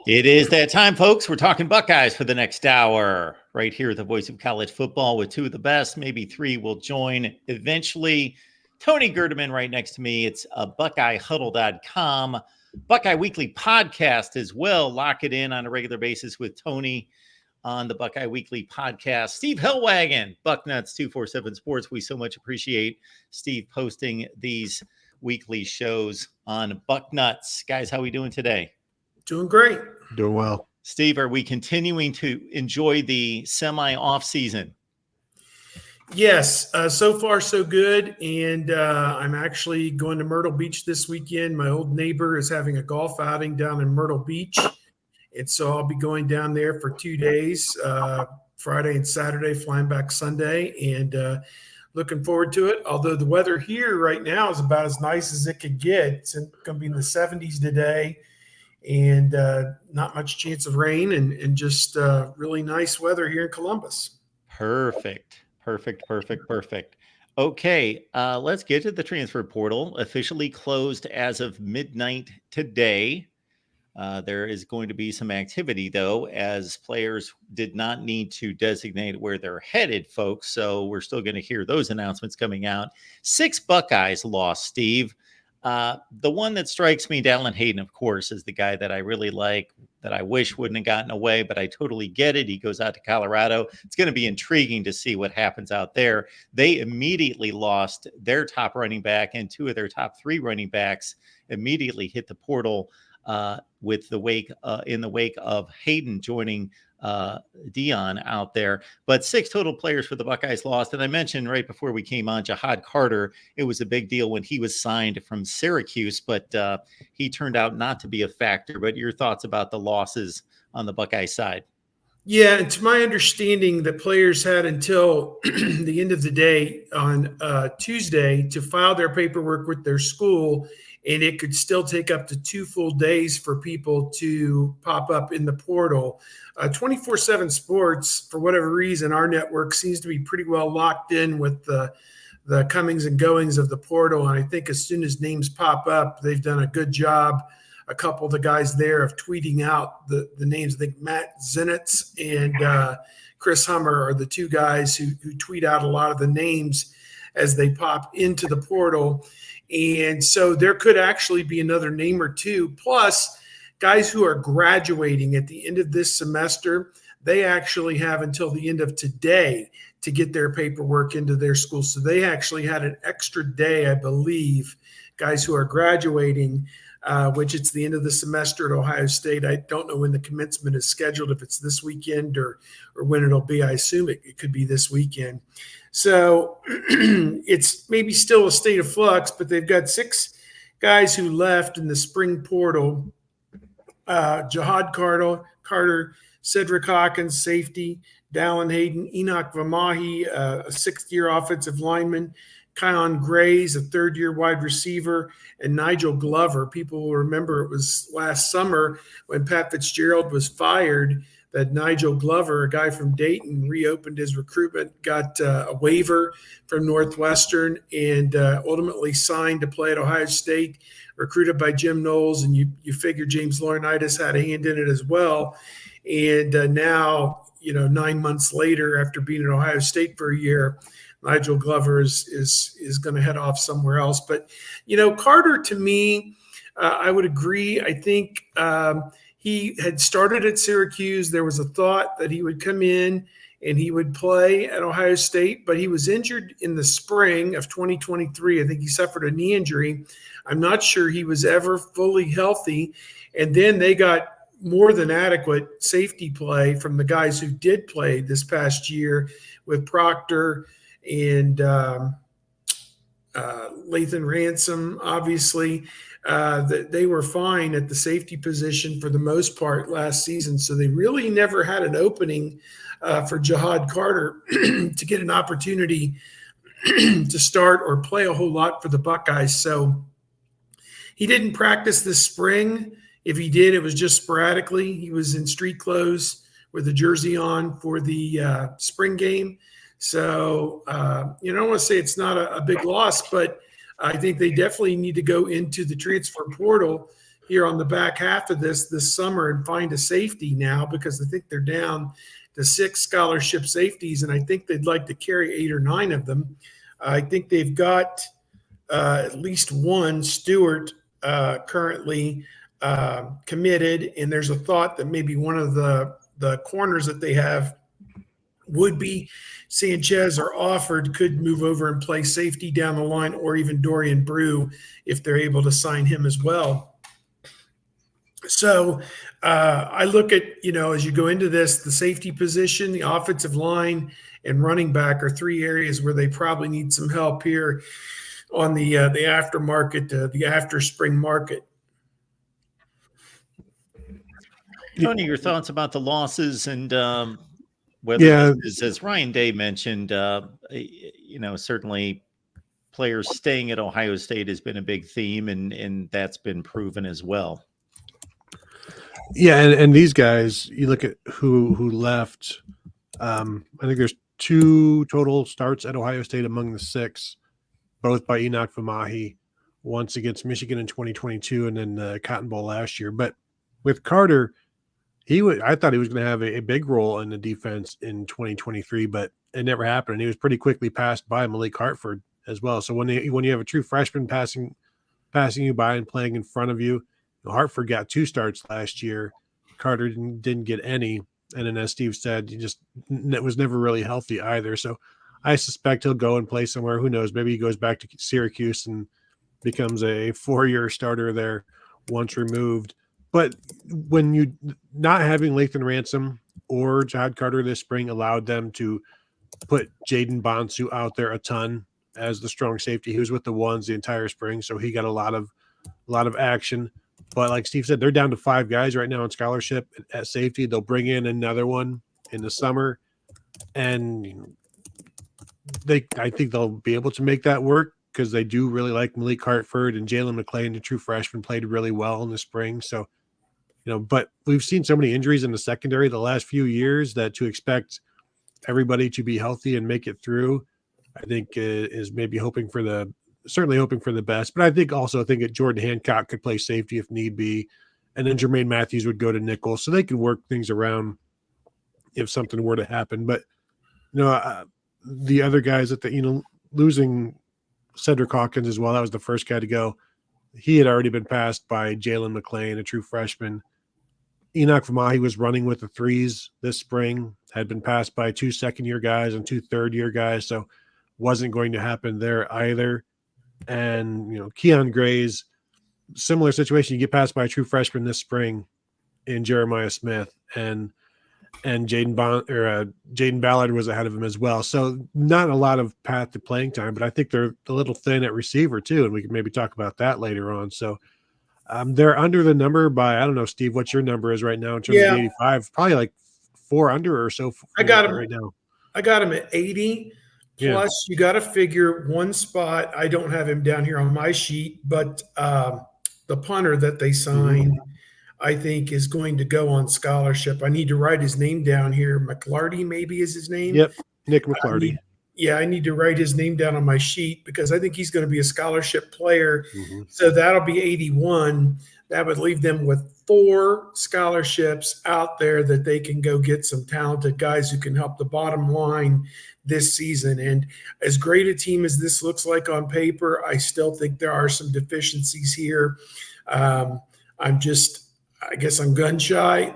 It is that time, folks. We're talking Buckeyes for the next hour right here at the Voice of College Football with two of the best. Maybe three will join eventually. Tony Gerdeman right next to me. It's a BuckeyeHuddle.com, Buckeye Weekly podcast as well. Lock it in on a regular basis with Tony on the Buckeye Weekly podcast. Steve Hellwagon, Bucknuts 247 Sports. We so much appreciate Steve posting these weekly shows on Bucknuts. Guys, how are we doing today? Doing great. Doing well. Steve, are we continuing to enjoy the semi-off season? Yes, so far so good. And I'm actually going to Myrtle Beach this weekend. My old neighbor is having a golf outing down in Myrtle Beach. And so I'll be going down there for 2 days, Friday and Saturday, flying back Sunday, and looking forward to it. Although the weather here right now is about as nice as it could get. It's going to be in the 70s today. And not much chance of rain and just really nice weather here in Columbus. Perfect. Okay, let's get to the transfer portal. Officially closed as of midnight today. There is going to be some activity, though, as players did not need to designate where they're headed, folks. So we're still going to hear those announcements coming out. 6 Buckeyes lost, Steve. The one that strikes me, Dallin Hayden, of course, is the guy that I really like, that I wish wouldn't have gotten away, but I totally get it. He goes out to Colorado. It's going to be intriguing to see what happens out there. They immediately lost their top running back, and 2 of their top 3 running backs immediately hit the portal with in the wake of Hayden joining Dion out there. But 6 total players for the Buckeyes lost. And I mentioned right before we came on, Jihad Carter. It was a big deal when he was signed from Syracuse, but he turned out not to be a factor. But your thoughts about the losses on the Buckeye side? Yeah, and to my understanding, the players had until the end of the day on Tuesday to file their paperwork with their school, and it could still take up to 2 full days for people to pop up in the portal. 24/7 Sports, for whatever reason, our network seems to be pretty well locked in with the comings and goings of the portal, and I think as soon as names pop up, they've done a good job. A couple of the guys there of tweeting out the names. I think Matt Zenitz and Chris Hummer are the 2 guys who tweet out a lot of the names as they pop into the portal. And so there could actually be another name or 2. Plus, guys who are graduating at the end of this semester, they actually have until the end of today to get their paperwork into their school. So they actually had an extra day, I believe, guys who are graduating, which it's the end of the semester at Ohio State. I don't know when the commencement is scheduled, if it's this weekend or when it'll be. I assume it could be this weekend. So it's maybe still a state of flux, but they've got 6 guys who left in the spring portal. Jihad Carter, Cedric Hawkins, safety, Dallin Hayden, Enoch Vamahi, a 6th-year offensive lineman, Kyon Grays, a 3rd-year wide receiver, and Nigel Glover. People will remember it was last summer when Pat Fitzgerald was fired that Nigel Glover, a guy from Dayton, reopened his recruitment, got a waiver from Northwestern, and ultimately signed to play at Ohio State, recruited by Jim Knowles. And you figure James Laurinaitis had a hand in it as well. And now, 9 months later, after being at Ohio State for a year, Nigel Glover is going to head off somewhere else. But, Carter, to me, I would agree. I think he had started at Syracuse. There was a thought that he would come in and he would play at Ohio State, but he was injured in the spring of 2023. I think he suffered a knee injury. I'm not sure he was ever fully healthy. And then they got more than adequate safety play from the guys who did play this past year with Proctor and Lathan Ransom, obviously. They were fine at the safety position for the most part last season. So they really never had an opening for Jihad Carter to get an opportunity to start or play a whole lot for the Buckeyes. So he didn't practice this spring. If he did, it was just sporadically. He was in street clothes with a jersey on for the spring game. So, I don't want to say it's not a big loss, but I think they definitely need to go into the transfer portal here on the back half of this summer and find a safety now, because I think they're down to 6 scholarship safeties, and I think they'd like to carry 8 or 9 of them. I think they've got at least one Stewart currently committed, and there's a thought that maybe one of the corners that they have would be Sanchez or offered could move over and play safety down the line, or even Dorian Brew if they're able to sign him as well. So I look at, as you go into this, the safety position, the offensive line, and running back are 3 areas where they probably need some help here on the aftermarket, the after spring market. Tony, your thoughts about the losses and whether this is, as Ryan Day mentioned, certainly players staying at Ohio State has been a big theme, and that's been proven as well. Yeah, and these guys, you look at who left. I think there's 2 total starts at Ohio State among the 6, both by Enoch Vamahi, once against Michigan in 2022 and then the Cotton Bowl last year. But with Carter, I thought he was going to have a big role in the defense in 2023, but it never happened. And he was pretty quickly passed by Malik Hartford as well. So when you have a true freshman passing you by and playing in front of you, Hartford got 2 starts last year. Carter didn't get any. And then, as Steve said, it was never really healthy either. So I suspect he'll go and play somewhere. Who knows? Maybe he goes back to Syracuse and becomes a 4-year starter there once removed. But when you not having Lathan Ransom or Jahad Carter this spring allowed them to put Jaden Bonsu out there a ton as the strong safety. He was with the ones the entire spring, so he got a lot of action. But like Steve said, they're down to 5 guys right now on scholarship at safety. They'll bring in another one in the summer, and I think they'll be able to make that work because they do really like Malik Hartford, and Jalen McClain, the true freshman, played really well in the spring. So, but we've seen so many injuries in the secondary the last few years that to expect everybody to be healthy and make it through, I think is maybe certainly hoping for the best. But I think that Jordan Hancock could play safety if need be, and then Jermaine Matthews would go to nickel, so they can work things around if something were to happen. But the other guys losing Cedric Hawkins as well. That was the first guy to go. He had already been passed by Jalen McClain, a true freshman. Enoch Vamahi was running with the 3s this spring, had been passed by 2 second-year guys and 2 third-year guys, so wasn't going to happen there either. And, Keon Gray's similar situation. You get passed by a true freshman this spring in Jeremiah Smith, and Jaden Ballard was ahead of him as well. So not a lot of path to playing time, but I think they're a little thin at receiver too, and we can maybe talk about that later on. So they're under the number by, I don't know, Steve, what your number is right now in terms of 85? Probably like 4 under or so. I got him right now. I got him at 80. Plus, you got to figure one spot. I don't have him down here on my sheet, but the punter that they signed, I think, is going to go on scholarship. I need to write his name down here. McLarty, maybe, is his name. Yep, Nick McLarty. I need to write his name down on my sheet because I think he's going to be a scholarship player. So that'll be 81. That would leave them with 4 scholarships out there that they can go get some talented guys who can help the bottom line this season. And as great a team as this looks like on paper, I still think there are some deficiencies here. I guess I'm gun shy,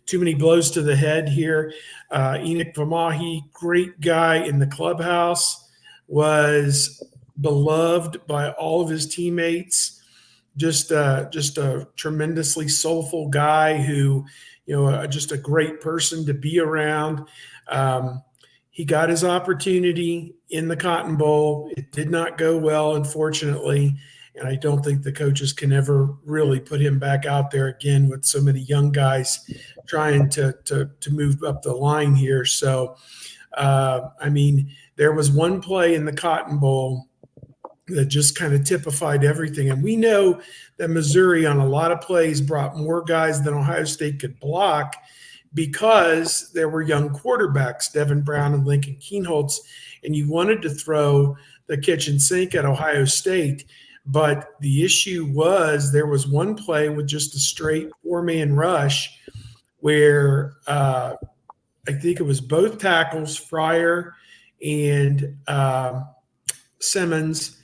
too many blows to the head here. Enoch Vamahi, great guy in the clubhouse, was beloved by all of his teammates. Just a tremendously soulful guy who, just a great person to be around. He got his opportunity in the Cotton Bowl. It did not go well, unfortunately. And I don't think the coaches can ever really put him back out there again with so many young guys trying to move up the line here. So, there was one play in the Cotton Bowl that just kind of typified everything. And we know that Missouri on a lot of plays brought more guys than Ohio State could block because there were young quarterbacks, Devin Brown and Lincoln Kienholz, and you wanted to throw the kitchen sink at Ohio State. But the issue was there was one play with just a straight 4-man rush where I think it was both tackles, Fryer and Simmons,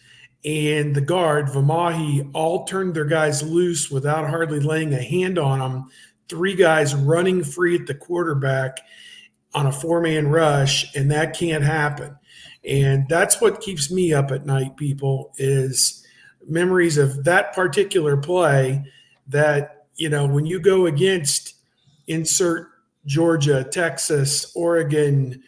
and the guard, Vamahi, all turned their guys loose without hardly laying a hand on them. 3 guys running free at the quarterback on a 4-man rush, and that can't happen. And that's what keeps me up at night, people, is memories of that particular play that, when you go against insert Georgia, Texas, Oregon,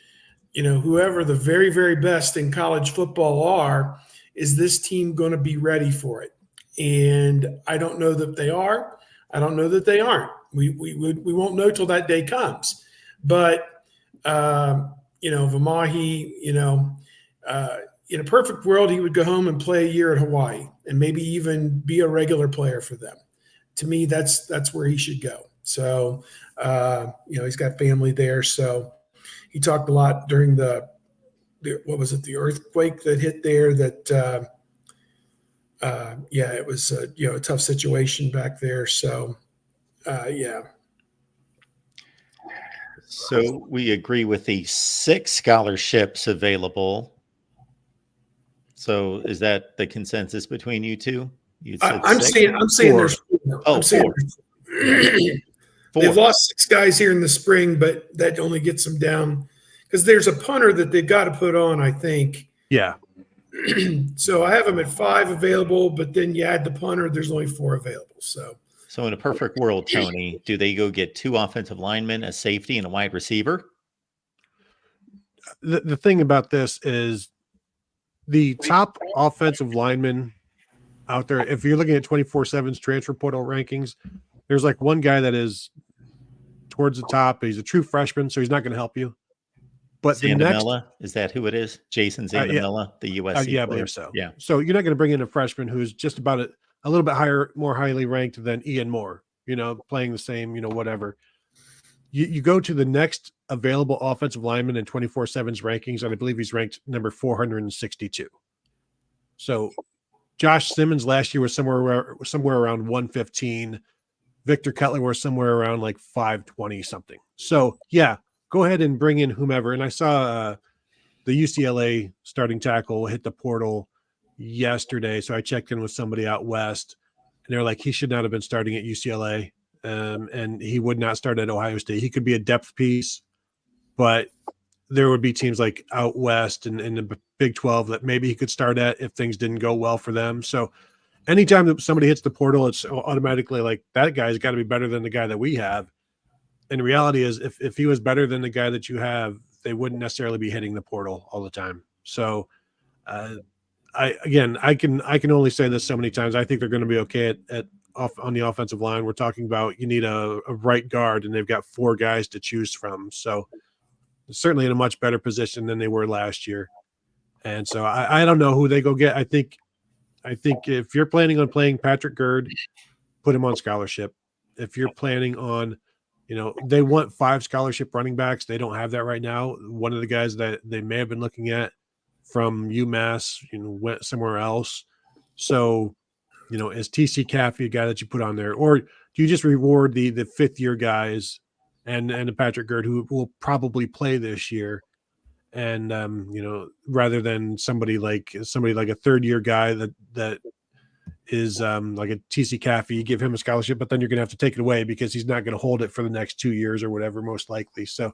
whoever the very, very best in college football are, is this team going to be ready for it? And I don't know that they are. I don't know that they aren't. We won't know till that day comes. But, Vamahi, in a perfect world, he would go home and play a year at Hawaii and maybe even be a regular player for them. To me, that's where he should go. So, he's got family there. So he talked a lot during the the earthquake that hit there that, it was, a tough situation back there. So, yeah. So we agree with the 6 scholarships available. So is that the consensus between you two? You said I'm 6? saying there's 4. Oh, I'm saying 4. They've lost 6 guys here in the spring, but that only gets them down because there's a punter that they've got to put on, I think. Yeah. So I have them at 5 available, but then you add the punter, there's only 4 available. So in a perfect world, Tony, do they go get 2 offensive linemen, a safety, and a wide receiver? The thing about this is the top offensive linemen out there, if you're looking at 24/7's transfer portal rankings, there's like one guy that is towards the top. He's a true freshman, so he's not going to help you. But Zandamela, is that who it is? Jason Zandamela, the USC I player. believe so. Yeah. So you're not going to bring in a freshman who's just about a little bit higher, more highly ranked than Ian Moore, playing the same, whatever. You go to the next available offensive lineman in 24/7's rankings, and I believe he's ranked number 462. So Josh Simmons last year was somewhere around 115. Victor Cutler was somewhere around like 520 something. So yeah, go ahead and bring in whomever. And I saw the UCLA starting tackle hit the portal yesterday. So I checked in with somebody out west, and they're like, he should not have been starting at UCLA. And he would not start at Ohio State. He could be a depth piece, but there would be teams like out west and in the Big 12 that maybe he could start at if things didn't go well for them. So anytime that somebody hits the portal, it's automatically like that guy's got to be better than the guy that we have. And the reality is if he was better than the guy that you have, they wouldn't necessarily be hitting the portal all the time. So I can only say this so many times. I think they're going to be okay on the offensive line. We're talking about you need a right guard, and they've got 4 guys to choose from. So certainly in a much better position than they were last year. And so I don't know who they go get. I think if you're planning on playing Patrick Gerd, put him on scholarship. If you're planning on, they want 5 scholarship running backs. They don't have that right now. One of the guys that they may have been looking at from UMass, went somewhere else. So, is TC Caffey a guy that you put on there, or do you just reward the 5th-year guys and the Patrick Gerd who will probably play this year, and rather than somebody like a 3rd-year guy that is like a TC Caffey, you give him a scholarship, but then you're going to have to take it away because he's not going to hold it for the next 2 years or whatever, most likely. So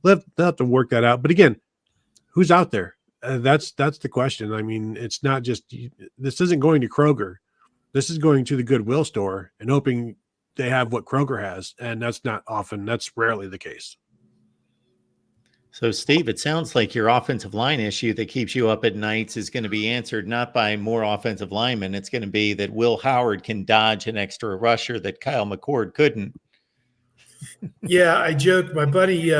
they'll have to work that out. But again, who's out there? That's the question. I mean, it's not just this isn't going to Kroger. This is going to the Goodwill store and hoping they have what Kroger has. And that's rarely the case. So, Steve, it sounds like your offensive line issue that keeps you up at nights is going to be answered not by more offensive linemen. It's going to be that Will Howard can dodge an extra rusher that Kyle McCord couldn't. Yeah, I joked. My buddy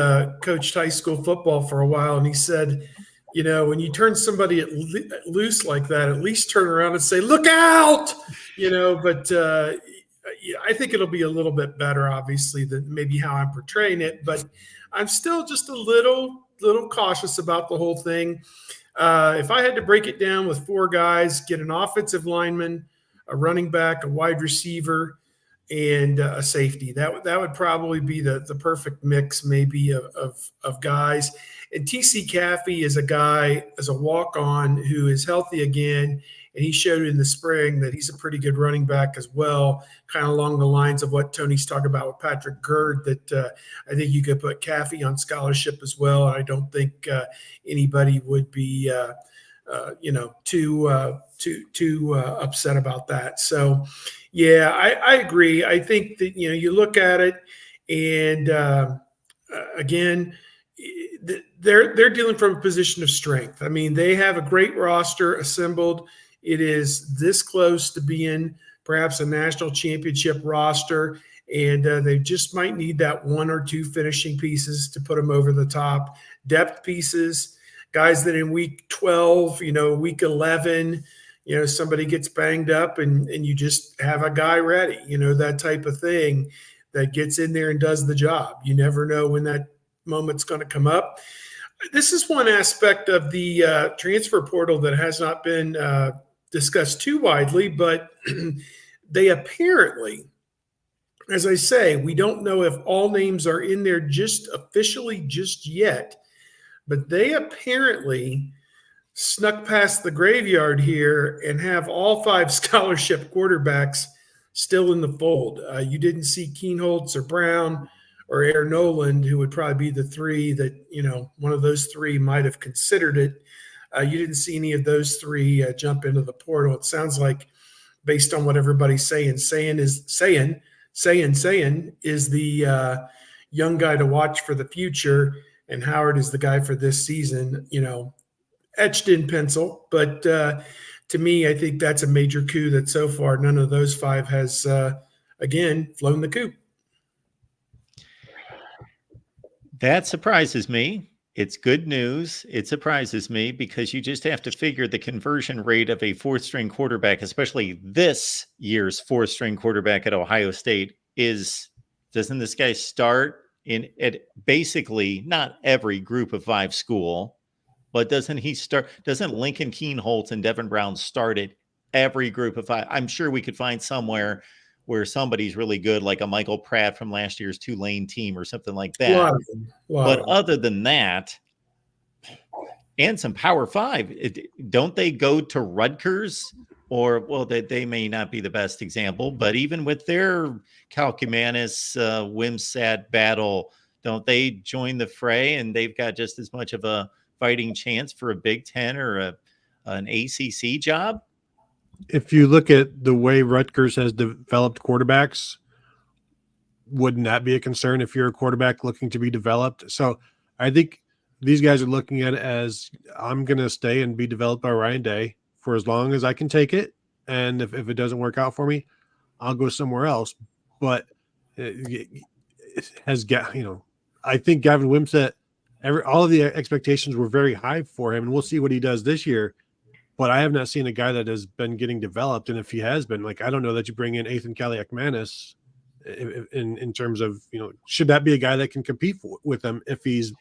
coached high school football for a while, and he said, when you turn somebody loose like that, at least turn around and say, look out, but I think it'll be a little bit better, obviously, than maybe how I'm portraying it. But I'm still just a little little cautious about the whole thing. If I had to break it down with 4 guys, get an offensive lineman, a running back, a wide receiver, and a safety. That would probably be the perfect mix, maybe of guys. And TC Caffey is a guy, as a walk-on, who is healthy again, and he showed in the spring that he's a pretty good running back as well, kind of along the lines of what Tony's talking about with Patrick Gerd, that I think you could put Caffey on scholarship as well. I don't think anybody would be too upset about that. So, yeah, I agree. I think that, you look at it, and again, they're dealing from a position of strength. I mean, they have a great roster assembled. It is this close to being perhaps a national championship roster, and they just might need that 1 or 2 finishing pieces to put them over the top. Depth pieces, guys that in week 12, week 11, somebody gets banged up and you just have a guy ready, that type of thing that gets in there and does the job. You never know when that moment's going to come up. This is one aspect of the transfer portal that has not been discussed too widely, but they apparently, as I say, we don't know if all names are in there just officially just yet, but they apparently snuck past the graveyard here and have all 5 scholarship quarterbacks still in the fold. You didn't see Keenholz or Brown or Air Noland, who would probably be the 3 that, one of those 3 might have considered it. You didn't see any of those 3 jump into the portal. It sounds like, based on what everybody's saying, Sayin is the young guy to watch for the future, and Howard is the guy for this season, etched in pencil. But to me, I think that's a major coup that so far none of those 5 has, again, flown the coop. That surprises me. It's good news. It surprises me because you just have to figure the conversion rate of a 4th-string quarterback, especially this year's 4th-string quarterback at Ohio State, doesn't this guy start at basically not every group of 5 school, but doesn't Lincoln Keenholz and Devin Brown start at every group of 5? I'm sure we could find somewhere where somebody's really good, like a Michael Pratt from last year's Tulane team or something like that. But other than that, and some Power 5, don't they go to Rutgers? Or, well, they may not be the best example, but even with their Calcumanis, Wimsat battle, don't they join the fray, and they've got just as much of a fighting chance for a Big Ten or an ACC job? If you look at the way Rutgers has developed quarterbacks, wouldn't that be a concern if you're a quarterback looking to be developed? So I think these guys are looking at it as, I'm going to stay and be developed by Ryan Day for as long as I can take it. And if it doesn't work out for me, I'll go somewhere else. But I think Gavin Wimsatt, all of the expectations were very high for him, and we'll see what he does this year. But I have not seen a guy that has been getting developed. And if he has been, I don't know that you bring in Ethan Kaliakmanis in terms of, should that be a guy that can compete with him if he's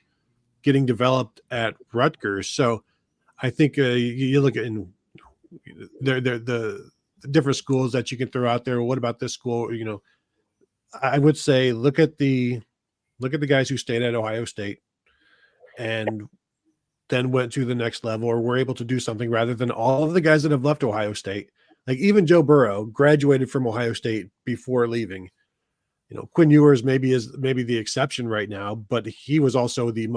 getting developed at Rutgers? So I think you look at the different schools that you can throw out there. What about this school? I would say look at the guys who stayed at Ohio State and then went to the next level, or were able to do something, rather than all of the guys that have left Ohio State. Like even Joe Burrow graduated from Ohio State before leaving. Quinn Ewers is maybe the exception right now, but he was also the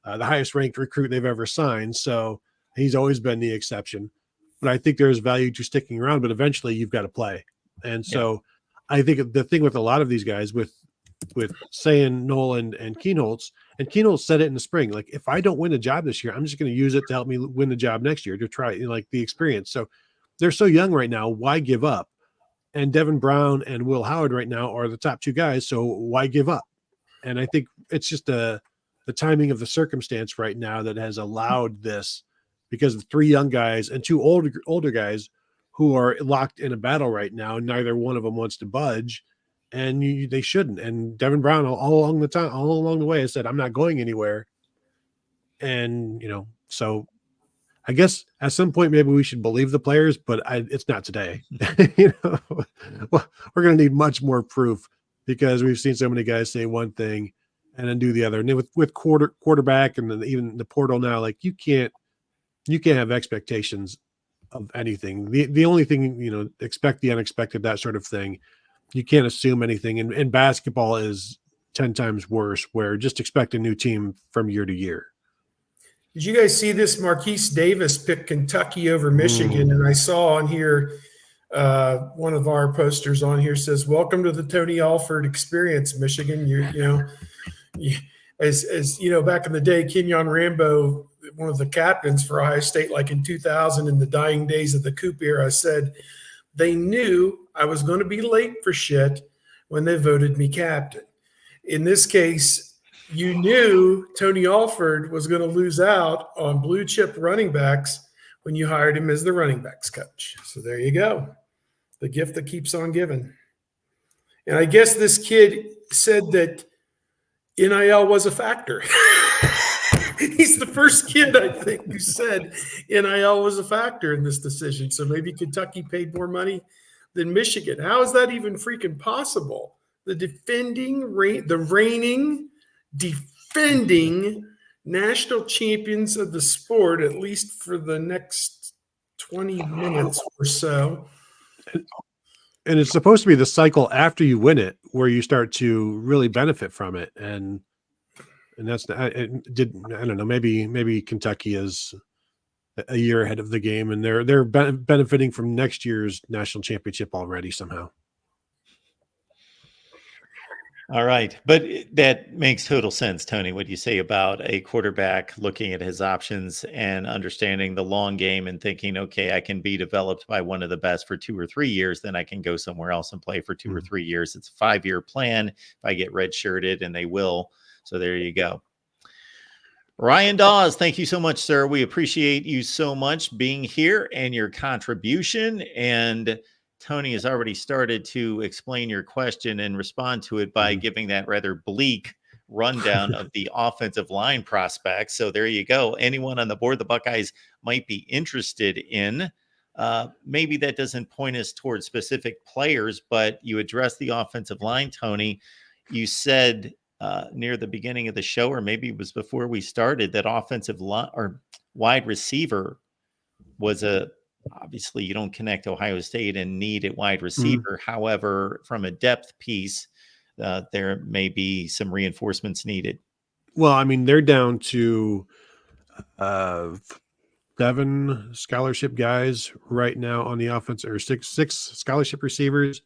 highest ranked recruit they've ever signed. So he's always been the exception. But I think there's value to sticking around, but eventually you've got to play. And so I think the thing with a lot of these guys, with Sayin, Noland, and Keenholz said it in the spring, if I don't win a job this year, I'm just going to use it to help me win the job next year, to try the experience. So they're so young right now. Why give up? And Devin Brown and Will Howard right now are the top 2 guys. So why give up? And I think it's just the timing of the circumstance right now that has allowed this, because of 3 young guys and 2 older guys who are locked in a battle right now. Neither one of them wants to budge, and they shouldn't. And Devin Brown all along the way has said, I'm not going anywhere. And, so I guess at some point maybe we should believe the players, but it's not today. Well, we're going to need much more proof because we've seen so many guys say one thing and then do the other. And then with quarterback and then even the portal now, like you can't have expectations of anything. The only thing, expect the unexpected, that sort of thing. You can't assume anything. And basketball is 10 times worse, where just expect a new team from year to year. Did you guys see this? Marquise Davis picked Kentucky over Michigan, and I saw on here one of our posters on here says, "Welcome to the Tony Alford experience, Michigan." As you know, back in the day, Kenyon Rambo, one of the captains for Ohio State, like in 2000, in the dying days of the Coop era, said they knew I was going to be late for shit when they voted me captain. In this case, you knew Tony Alford was going to lose out on blue chip running backs when you hired him as the running backs coach. So there you go. The gift that keeps on giving. And I guess this kid said that NIL was a factor. He's the first kid, I think, who said NIL was a factor in this decision. So maybe Kentucky paid more money than Michigan. How is that even freaking possible? The reigning, defending national champions of the sport, at least for the next 20 minutes or so. And it's supposed to be the cycle after you win it where you start to really benefit from it. And that's, I don't know, maybe Kentucky is a year ahead of the game and they're benefiting from next year's national championship already somehow. All right. But that makes total sense, Tony, what you say about a quarterback looking at his options and understanding the long game and thinking, okay, I can be developed by one of the best for 2 or 3 years, then I can go somewhere else and play for 2 or 3 years. It's a 5-year plan if I get redshirted, and they will. So there you go. Ryan Dawes, thank you so much, sir. We appreciate you so much being here and your contribution. And Tony has already started to explain your question and respond to it by giving that rather bleak rundown of the offensive line prospects. So there you go. Anyone on the board the Buckeyes might be interested in. Maybe that doesn't point us towards specific players, but you addressed the offensive line, Tony. You said near the beginning of the show, or maybe it was before we started, that offensive line or wide receiver was obviously you don't connect Ohio State and need at wide receiver. However, from a depth piece, there may be some reinforcements needed. Well, I mean, they're down to 7 scholarship guys right now on the offense, or six scholarship receivers.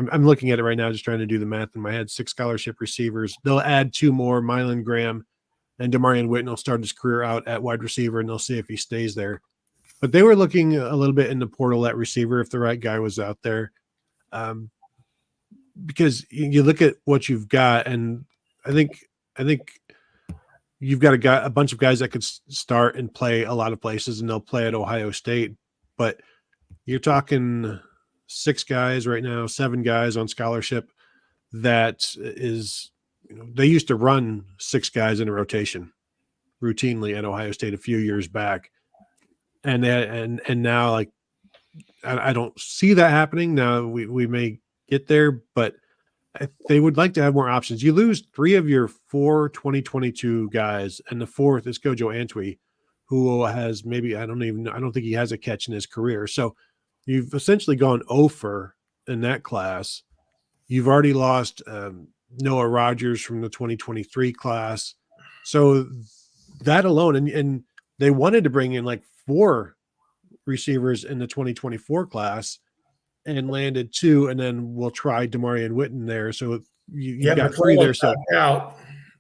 I'm looking at it right now, just trying to do the math in my head. 6 scholarship receivers. They'll add 2 more. Mylan Graham and Demarion Witten will start his career out at wide receiver, and they'll see if he stays there. But they were looking a little bit in the portal at receiver if the right guy was out there. Because you look at what you've got, and I think you've got a bunch of guys that could start and play a lot of places, and they'll play at Ohio State. But you're talking 6 guys right now, 7 guys on scholarship. That is, they used to run 6 guys in a rotation routinely at Ohio State a few years back. And now, like, I don't see that happening. Now we may get there, but they would like to have more options. You lose 3 of your 4 2022 guys, and the 4th is Kojo Antwi, who has maybe, I don't think he has a catch in his career. So you've essentially gone over in that class. You've already lost Noah Rogers from the 2023 class. So that alone, and they wanted to bring in like 4 receivers in the 2024 class and landed 2, and then we'll try Demarion Witten there. So you've got 3 there. So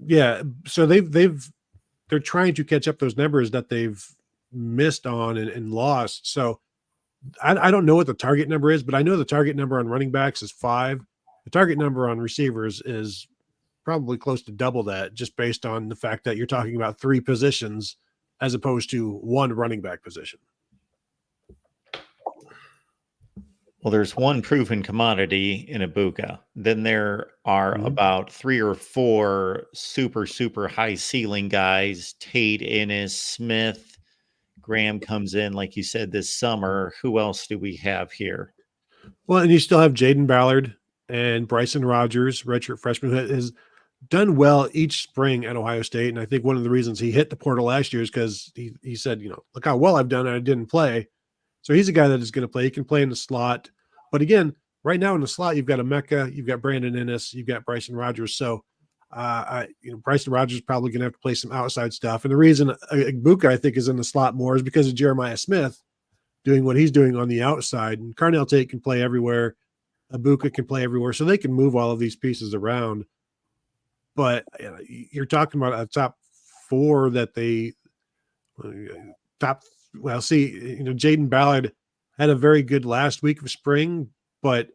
yeah, so they're trying to catch up those numbers that they've missed on and lost. So I don't know what the target number is, but I know the target number on running backs is 5. The target number on receivers is probably close to double that, just based on the fact that you're talking about 3 positions as opposed to 1 running back position. Well, there's one proven commodity in Ibuka. Then there are about 3 or 4 super, super high ceiling guys. Tate, Ennis, Smith, Graham comes in, like you said, this summer. Who else do we have here? Well, and you still have Jaden Ballard and Bryson Rogers, redshirt freshman, who has done well each spring at Ohio State. And I think one of the reasons he hit the portal last year is because he said, look how well I've done and I didn't play. So he's a guy that is going to play. He can play in the slot. But again, right now in the slot, you've got Emeka, you've got Brandon Ennis, you've got Bryson Rogers. So Bryson Rogers is probably going to have to play some outside stuff. And the reason Ibuka, I think, is in the slot more is because of Jeremiah Smith doing what he's doing on the outside. And Carnell Tate can play everywhere. Ibuka can play everywhere. So they can move all of these pieces around. But you're talking about a top 4 that they Jaden Ballard had a very good last week of spring, but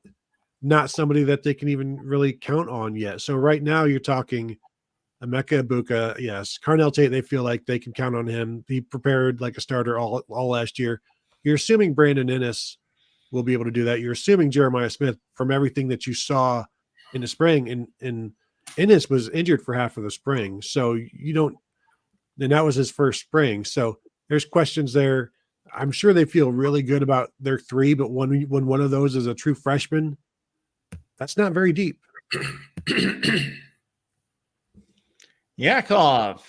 not somebody that they can even really count on yet. So right now you're talking Emeka Ibuka, yes. Carnell Tate, they feel like they can count on him. He prepared like a starter all last year. You're assuming Brandon Ennis will be able to do that. You're assuming Jeremiah Smith from everything that you saw in the spring, and Ennis was injured for half of the spring. So and that was his first spring. So there's questions there. I'm sure they feel really good about their 3, but when one of those is a true freshman, that's not very deep. Yakov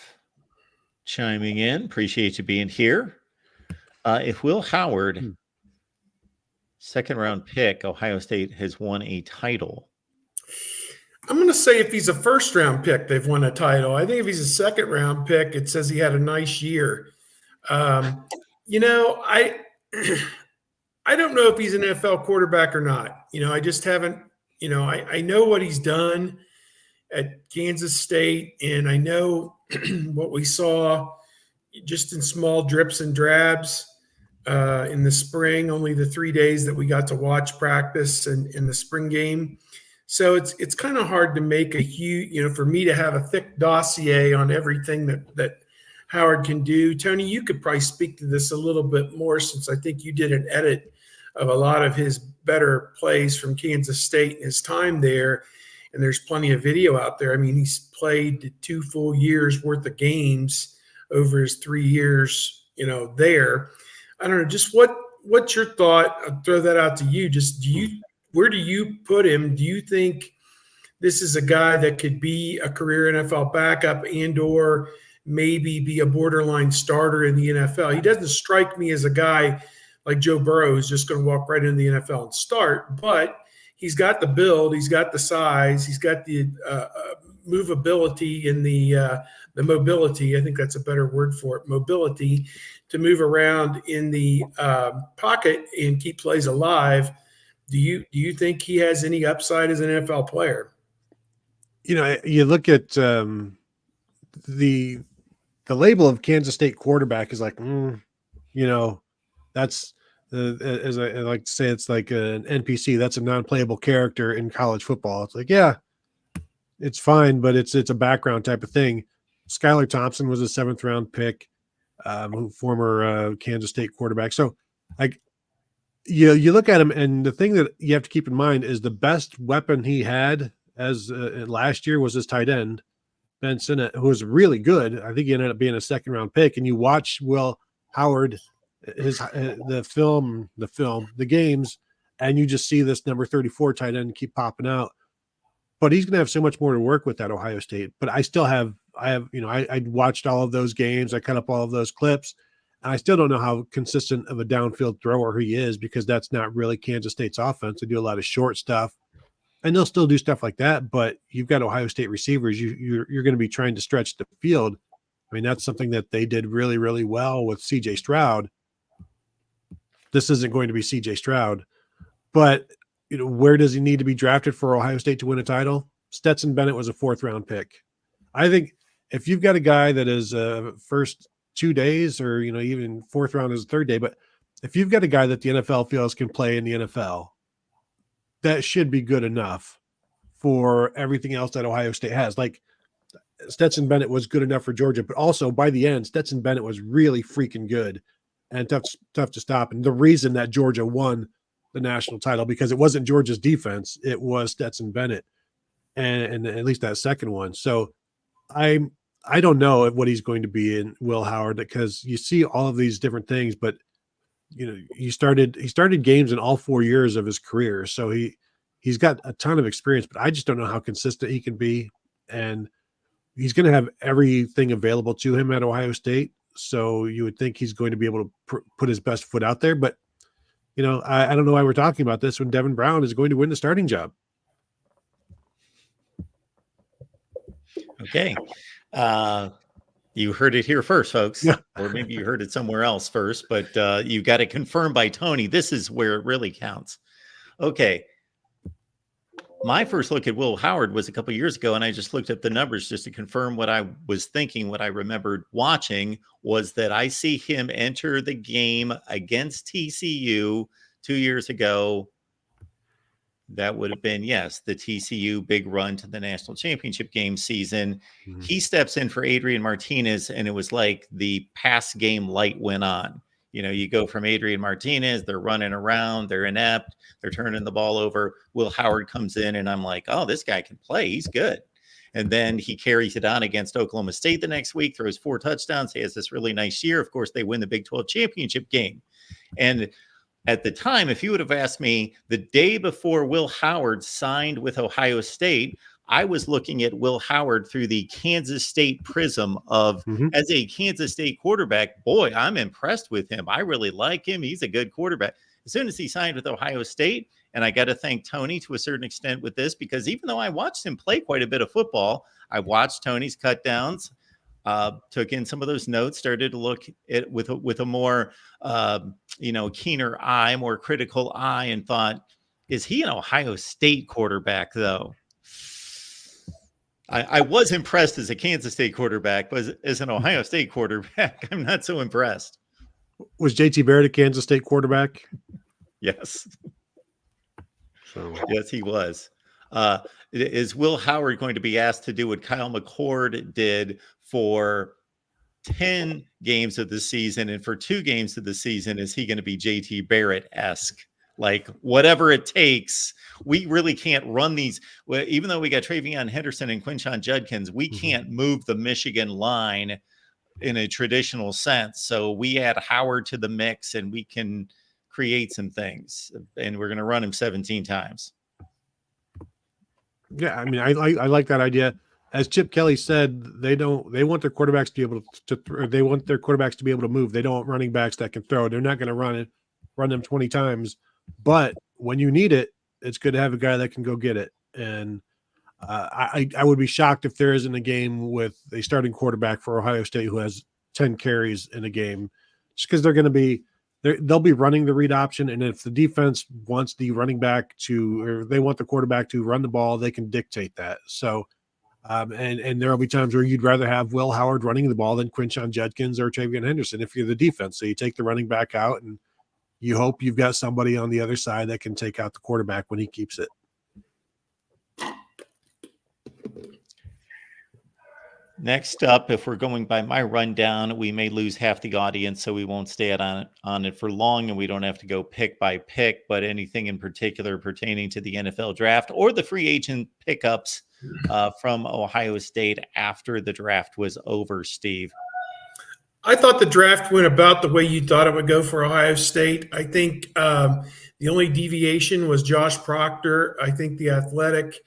chiming in. Appreciate you being here. If Will Howard, second round pick, Ohio State has won a title. I'm going to say if he's a first round pick, they've won a title. I think if he's a second round pick, it says he had a nice year. I don't know if he's an NFL quarterback or not. I just haven't, I know what he's done at Kansas State, and I know what we saw just in small drips and drabs in the spring, only the 3 days that we got to watch practice and in the spring game. So it's kind of hard to make a huge, for me to have a thick dossier on everything that Howard can do. Tony, you could probably speak to this a little bit more, since I think you did an edit of a lot of his better plays from Kansas State and his time there. And there's plenty of video out there. I mean, he's played 2 full years worth of games over his 3 years, there. I don't know, just what's your thought? I'll throw that out to you. Where do you put him? Do you think this is a guy that could be a career NFL backup and/or maybe be a borderline starter in the NFL? He doesn't strike me as a guy like Joe Burrow who's just going to walk right into the NFL and start, but he's got the build, he's got the size, he's got the movability and the mobility. I think that's a better word for it, mobility, to move around in the pocket and keep plays alive. Do you think he has any upside as an NFL player? You look at the label of Kansas State quarterback is like, that's as I like to say, it's like an NPC. That's a non-playable character in college football. It's like, yeah, it's fine, but it's a background type of thing. Skylar Thompson was a 7th round pick, former Kansas State quarterback. So like, you look at him, and the thing that you have to keep in mind is the best weapon he had as last year was his tight end, Ben Sinnott, who was really good. I think he ended up being a 2nd round pick. And you watch Will Howard, the games, and you just see this number 34 tight end keep popping out. But he's going to have so much more to work with at Ohio State. But I watched all of those games. I cut up all of those clips. And I still don't know how consistent of a downfield thrower he is, because that's not really Kansas State's offense. They do a lot of short stuff, and they'll still do stuff like that. But you've got Ohio State receivers. You're going to be trying to stretch the field. I mean, that's something that they did really, really well with C.J. Stroud. This isn't going to be C.J. Stroud, but where does he need to be drafted for Ohio State to win a title? Stetson Bennett was a 4th round pick. I think if you've got a guy that is first 2 days, or even 4th round is the 3rd day, but if you've got a guy that the NFL feels can play in the NFL, that should be good enough for everything else that Ohio State has. Like, Stetson Bennett was good enough for Georgia, but also by the end, Stetson Bennett was really freaking good and tough to stop. And the reason that Georgia won the national title, because it wasn't Georgia's defense. It was Stetson Bennett. And at least that second one. So I don't know what he's going to be in Will Howard, because you see all of these different things, but he started games in all 4 years of his career. So he's got a ton of experience, but I just don't know how consistent he can be. And he's going to have everything available to him at Ohio State. So you would think he's going to be able to put his best foot out there. But, I don't know why we're talking about this when Devin Brown is going to win the starting job. Okay. You heard it here first, folks. Yeah. Or maybe you heard it somewhere else first, but you got it confirmed by Tony. This is where it really counts. Okay. My first look at Will Howard was a couple years ago, and I just looked up the numbers just to confirm what I was thinking. What I remembered watching was that I see him enter the game against TCU 2 years ago. That would have been, yes, the TCU big run to the national championship game season. Mm-hmm. He steps in for Adrian Martinez, and it was like the pass game light went on. You go from Adrian Martinez, they're running around, they're inept, they're turning the ball over. Will Howard comes in, and I'm like, oh, this guy can play. He's good. And then he carries it on against Oklahoma State the next week, throws 4 touchdowns. He has this really nice year. Of course, they win the Big 12 championship game. And at the time, if you would have asked me the day before Will Howard signed with Ohio State, I was looking at Will Howard through the Kansas State prism of, as a Kansas State quarterback, boy, I'm impressed with him. I really like him. He's a good quarterback. As soon as he signed with Ohio State, and I got to thank Tony to a certain extent with this, because even though I watched him play quite a bit of football, I watched Tony's cut downs, took in some of those notes, started to look at with a more, keener eye, more critical eye, and thought, is he an Ohio State quarterback, though? I was impressed as a Kansas State quarterback, but as an Ohio State quarterback, I'm not so impressed. Was JT Barrett a Kansas State quarterback? Yes. So yes, he was. Is Will Howard going to be asked to do what Kyle McCord did for 10 games of the season, and for 2 games of the season, is he going to be JT Barrett-esque? Like, whatever it takes, we really can't run these. Well, even though we got Travion Henderson and Quinshon Judkins, we can't move the Michigan line in a traditional sense. So we add Howard to the mix, and we can create some things. And we're going to run him 17 times. Yeah, I mean, I like that idea. As Chip Kelly said, they want their quarterbacks to be able to they want their quarterbacks to be able to move. They don't want running backs that can throw. They're not going to run them 20 times. But when you need it, it's good to have a guy that can go get it. And I would be shocked if there isn't a game with a starting quarterback for Ohio State who has 10 carries in a game, just because they'll be running the read option. And if the defense wants the running back or they want the quarterback to run the ball, they can dictate that. So, and there will be times where you'd rather have Will Howard running the ball than Quinshon Judkins or Travion Henderson if you're the defense. So you take the running back out, and you hope you've got somebody on the other side that can take out the quarterback when he keeps it. Next up, if we're going by my rundown, we may lose half the audience, so we won't stay on it for long, and we don't have to go pick by pick, but anything in particular pertaining to the NFL draft or the free agent pickups from Ohio State after the draft was over, Steve? I thought the draft went about the way you thought it would go for Ohio State. I think the only deviation was Josh Proctor. I think the Athletic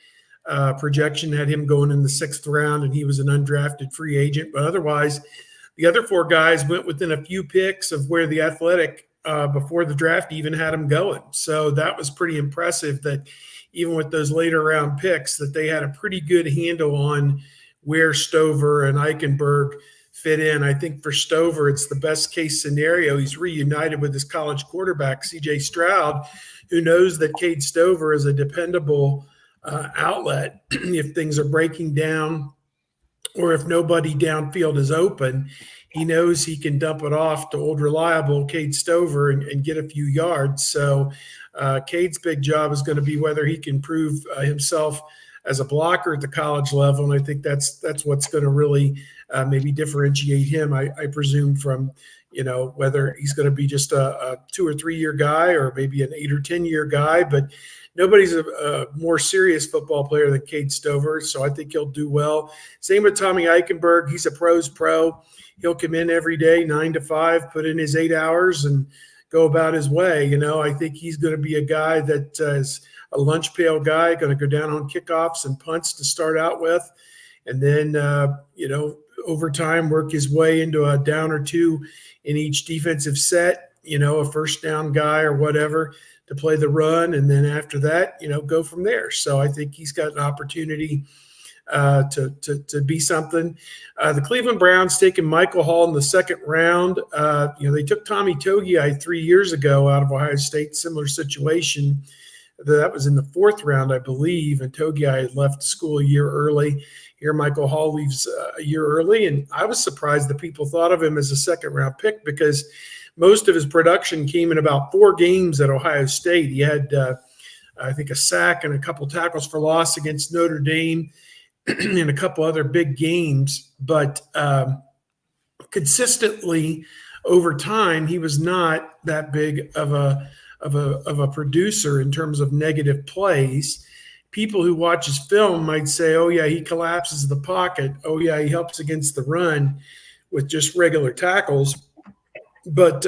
projection had him going in the 6th round, and he was an undrafted free agent. But otherwise, the other 4 guys went within a few picks of where the Athletic before the draft even had him going. So that was pretty impressive that even with those later round picks, that they had a pretty good handle on where Stover and Eichenberg fit in. I think for Stover, it's the best case scenario. He's reunited with his college quarterback, C.J. Stroud, who knows that Cade Stover is a dependable outlet if things are breaking down or if nobody downfield is open. He knows he can dump it off to old reliable Cade Stover and get a few yards. So Cade's big job is going to be whether he can prove himself as a blocker at the college level, and I think that's what's going to really maybe differentiate him. I presume from whether he's going to be just a 2 or 3 year guy or maybe an 8 or 10 year guy, but nobody's a more serious football player than Cade Stover, so I think he'll do well. Same with Tommy Eichenberg. He's a pro's pro. He'll come in every day, 9 to 5, put in his 8 hours, and go about his way. I think he's going to be a guy that is a lunch pail guy, going to go down on kickoffs and punts to start out with, and then over time work his way into a down or two in each defensive set. A first down guy or whatever to play the run, and then after that, go from there. So I think he's got an opportunity to be something. The Cleveland Browns taking Michael Hall in the second round. They took Tommy Togiai 3 years ago out of Ohio State, similar situation. That was in the fourth round, I believe, and Togiai had left school a year early. Here, Michael Hall leaves a year early, and I was surprised that people thought of him as a second-round pick because most of his production came in about 4 games at Ohio State. He had, I think, a sack and a couple tackles for loss against Notre Dame and a couple other big games, but consistently over time, he was not that big of a producer in terms of negative plays. People who watch his film might say, oh, yeah, he collapses the pocket. Oh, yeah, he helps against the run with just regular tackles, but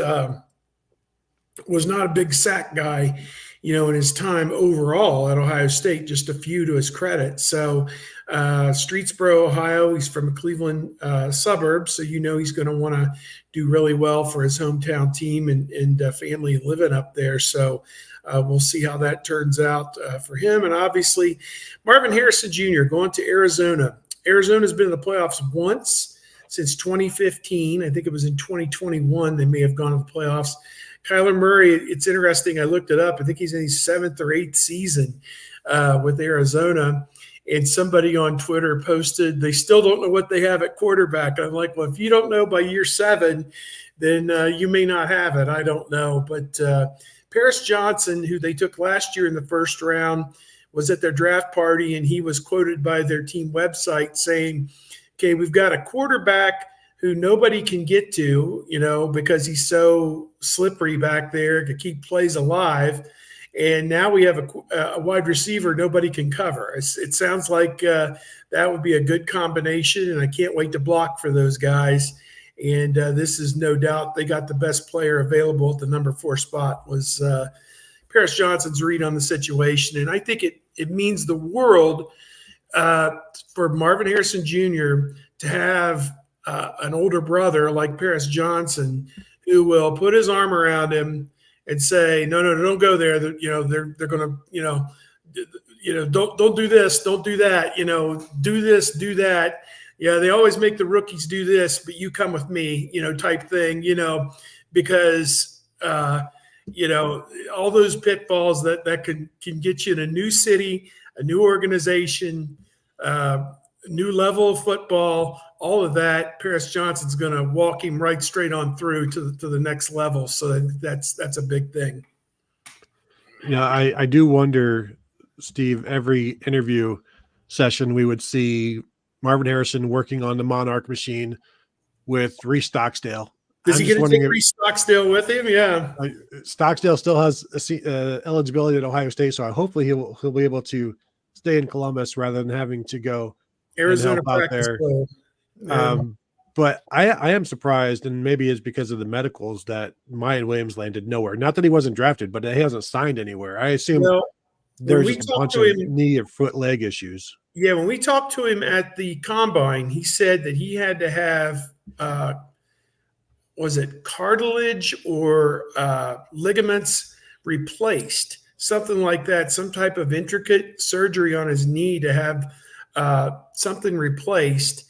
was not a big sack guy, in his time overall at Ohio State, just a few to his credit. So Streetsboro, Ohio, he's from a Cleveland suburb, so he's going to want to do really well for his hometown team and family living up there. So we'll see how that turns out for him. And obviously, Marvin Harrison Jr. going to Arizona. Arizona's been in the playoffs once since 2015. I think it was in 2021 they may have gone to the playoffs. Kyler Murray, it's interesting. I looked it up. I think he's in his 7th or 8th season with Arizona. And somebody on Twitter posted, they still don't know what they have at quarterback. I'm like, well, if you don't know by year 7, then you may not have it. I don't know. But Paris Johnson, who they took last year in the first round, was at their draft party, and he was quoted by their team website saying, okay, we've got a quarterback who nobody can get to, because he's so slippery back there to keep plays alive. And now we have a wide receiver nobody can cover. It sounds like that would be a good combination, and I can't wait to block for those guys. And this is no doubt they got the best player available at the number 4 spot was Paris Johnson's read on the situation. And I think it means the world for Marvin Harrison Jr. to have an older brother like Paris Johnson who will put his arm around him and say, no, don't go there. They're going to, don't do this, don't do that, do this, do that. Yeah, they always make the rookies do this, but you come with me, type thing, because, all those pitfalls that can get you in a new city, a new organization, new level of football, all of that. Paris Johnson's going to walk him right straight on through to the next level. So that's a big thing. Yeah, I do wonder, Steve, every interview session we would see Marvin Harrison working on the Monarch machine with Reese Stocksdale. Does he get to take Reese Stocksdale with him? Yeah. Stocksdale still has eligibility at Ohio State, so hopefully he'll be able to stay in Columbus rather than having to go Arizona out there. Yeah. But I am surprised, and maybe it's because of the medicals, that Mayan Williams landed nowhere. Not that he wasn't drafted, but he hasn't signed anywhere. I assume there's a bunch of knee or foot leg issues. Yeah, when we talked to him at the combine, he said that he had to have was it cartilage or ligaments replaced, something like that, some type of intricate surgery on his knee to have something replaced.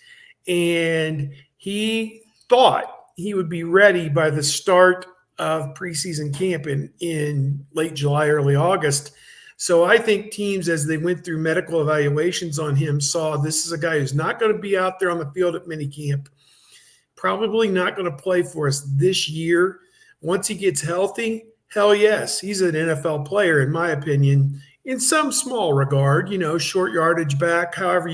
And he thought he would be ready by the start of preseason camp in late July, early August. So I think teams, as they went through medical evaluations on him, saw this is a guy who's not going to be out there on the field at minicamp, probably not going to play for us this year. Once he gets healthy, hell yes, he's an NFL player, in my opinion, in some small regard, short yardage back, however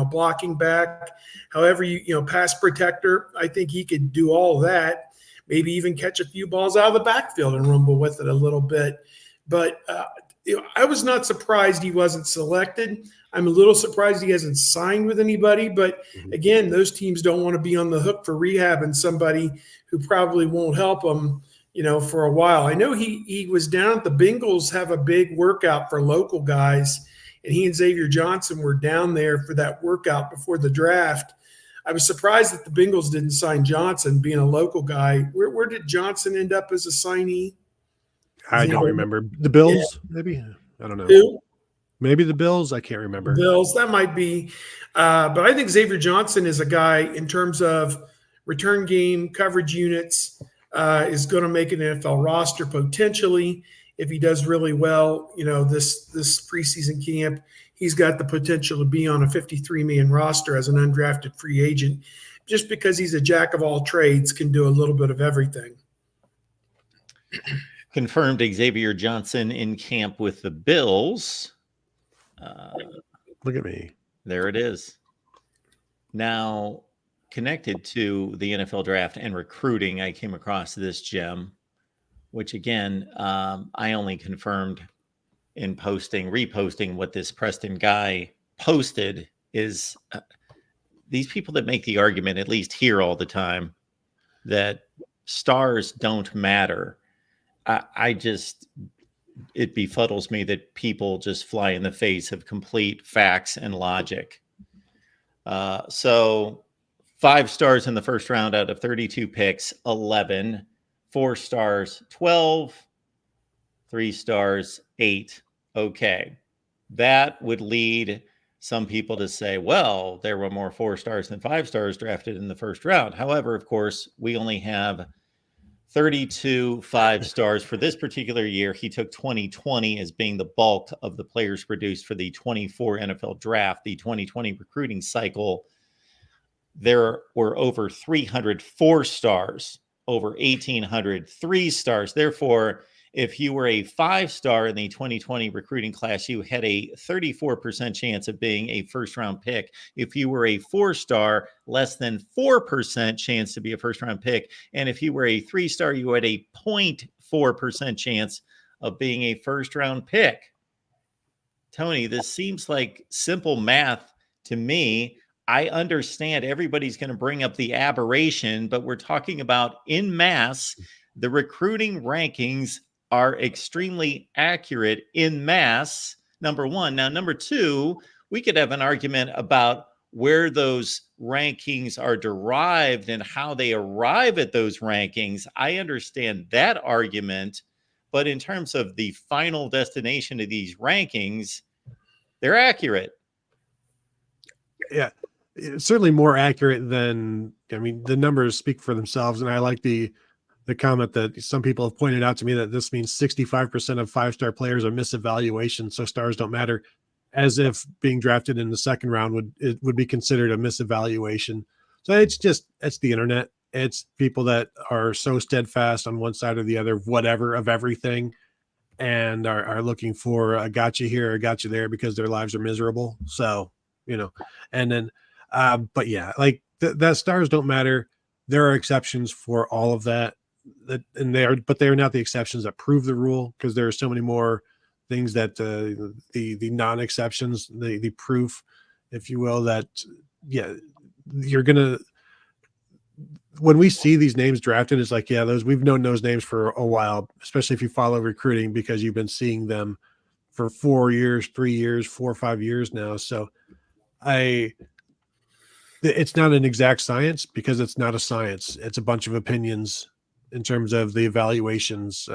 blocking back, however pass protector. I think he could do all that. Maybe even catch a few balls out of the backfield and rumble with it a little bit. But I was not surprised he wasn't selected. I'm a little surprised he hasn't signed with anybody. But again, those teams don't want to be on the hook for rehabbing somebody who probably won't help them, for a while. I know he was down at the Bengals, have a big workout for local guys, and he and Xavier Johnson were down there for that workout before the draft. I was surprised that the Bengals didn't sign Johnson, being a local guy. Where did Johnson end up as a signee? I don't remember. The Bills, maybe? I don't know. Who? Maybe the Bills. I can't remember. Bills, that might be. But I think Xavier Johnson is a guy in terms of return game, coverage units, is going to make an NFL roster potentially if he does really well. This preseason camp, he's got the potential to be on a 53-man roster as an undrafted free agent, just because he's a jack of all trades, can do a little bit of everything. Confirmed Xavier Johnson in camp with the Bills. Look at me. There it is. Now, connected to the NFL draft and recruiting, I came across this gem, which again, I only confirmed in reposting what this Preston guy posted is these people that make the argument, at least here all the time, that stars don't matter. It befuddles me that people just fly in the face of complete facts and logic. So 5 stars in the first round out of 32 picks, 11, 4 stars, 12, 3 stars, 8. Okay. That would lead some people to say, well, there were more 4 stars than 5 stars drafted in the first round. However, of course, we only have 32 5 stars for this particular year. He took 2020 as being the bulk of the players produced for the 24 NFL draft, the 2020 recruiting cycle. There were over 300 4 stars, over 1,800 3 stars. Therefore, if you were a 5-star in the 2020 recruiting class, you had a 34% chance of being a first-round pick. If you were a 4-star, less than 4% chance to be a first-round pick. And if you were a 3-star, you had a 0.4% chance of being a first-round pick. Tony, this seems like simple math to me. I understand everybody's going to bring up the aberration, but we're talking about en masse. The recruiting rankings are extremely accurate en masse, number one. Now, number two, we could have an argument about where those rankings are derived and how they arrive at those rankings. I understand that argument, but in terms of the final destination of these rankings, they're accurate. Yeah, it's certainly more accurate than, the numbers speak for themselves. And I like the comment that some people have pointed out to me that this means 65% of 5-star players are misevaluation, so stars don't matter, as if being drafted in the second round would be considered a misevaluation. So it's the internet. It's people that are so steadfast on one side or the other, whatever, of everything, and are looking for a gotcha here, a gotcha there, because their lives are miserable. So, and then, but yeah, like that stars don't matter. There are exceptions for all of that. But they are not the exceptions that prove the rule, because there are so many more things that the non-exceptions, the proof, if you will, that you're gonna, when we see these names drafted, it's like, we've known those names for a while, especially if you follow recruiting, because you've been seeing them for 4 years, 3 years, 4 or 5 years now. So it's not an exact science, because it's not a science. It's a bunch of opinions in terms of the evaluations.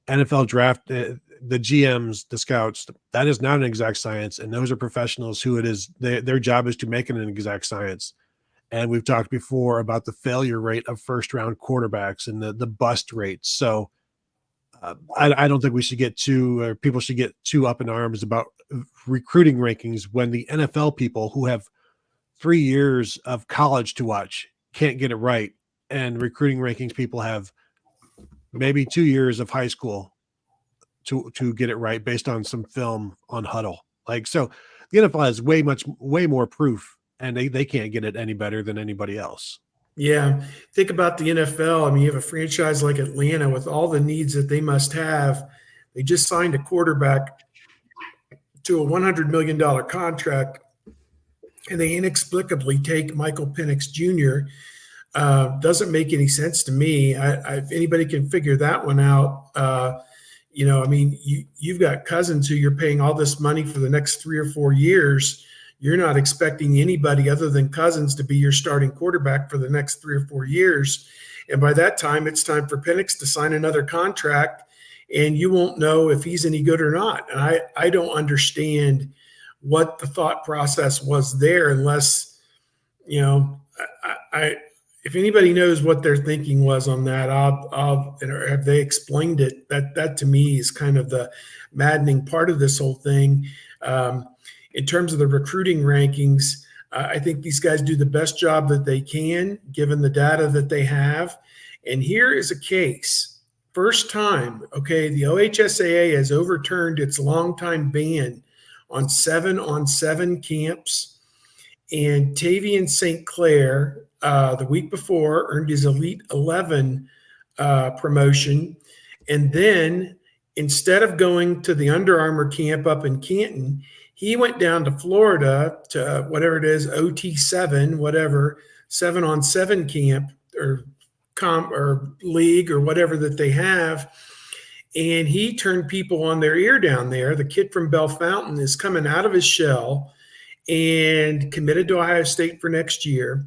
NFL draft, the GMs, the scouts, that is not an exact science. And those are professionals who their job is to make it an exact science. And we've talked before about the failure rate of first-round quarterbacks and the bust rates. So I don't think people should get too up in arms about recruiting rankings when the NFL people who have 3 years of college to watch can't get it right. And recruiting rankings people have maybe 2 years of high school to get it right based on some film on Huddle. Like, so the NFL has way more proof, and they can't get it any better than anybody else. Yeah. Think about the NFL. I mean, you have a franchise like Atlanta with all the needs that they must have. They just signed a quarterback to a $100 million contract, and they inexplicably take Michael Penix Jr. Doesn't make any sense to me. If anybody can figure that one out, I mean, you've got Cousins who you're paying all this money for the next 3 or 4 years. You're not expecting anybody other than Cousins to be your starting quarterback for the next 3 or 4 years. And by that time, it's time for Penix to sign another contract, and you won't know if he's any good or not. And I don't understand what the thought process was there, unless, if anybody knows what their thinking was on that, or have they explained it? That to me is kind of the maddening part of this whole thing. In terms of the recruiting rankings, I think these guys do the best job that they can, given the data that they have. And here is a case. First time, okay, the OHSAA has overturned its longtime ban on 7-on-7 camps. And Tavian St. Clair, the week before, earned his Elite 11 promotion. And then instead of going to the Under Armour camp up in Canton, he went down to Florida to whatever it is, OT7, whatever, 7-on-7 camp or league or whatever that they have. And he turned people on their ear down there. The kid from Bell Fountain is coming out of his shell and committed to Ohio State for next year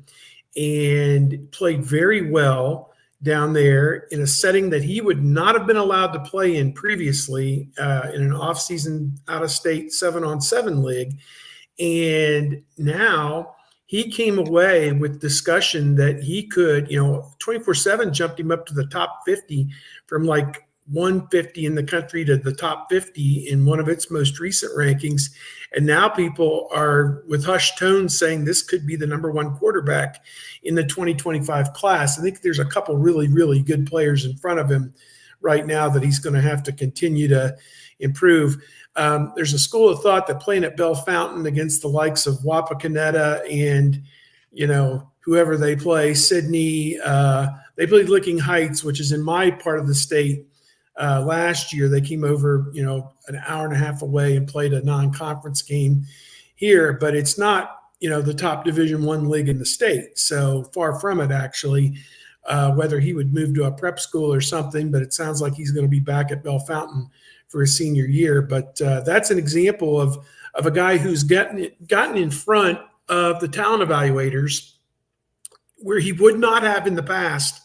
and played very well down there in a setting that he would not have been allowed to play in previously, in an off-season, out-of-state 7-on-7 league. And now he came away with discussion that he could, 24/7 jumped him up to the top 50 from like 150 in the country to the top 50 in one of its most recent rankings. And now people are with hushed tones saying this could be the number one quarterback in the 2025 class. I think there's a couple really, really good players in front of him right now that he's going to have to continue to improve. There's a school of thought that playing at Bell Fountain against the likes of Wapakoneta and, whoever they play, Sydney, they played Licking Heights, which is in my part of the state. Last year, they came over, an hour and a half away and played a non-conference game here, but it's not, the top Division I league in the state. So far from it, actually, whether he would move to a prep school or something, but it sounds like he's going to be back at Bell Fountain for his senior year. But that's an example of a guy who's gotten in front of the talent evaluators where he would not have in the past.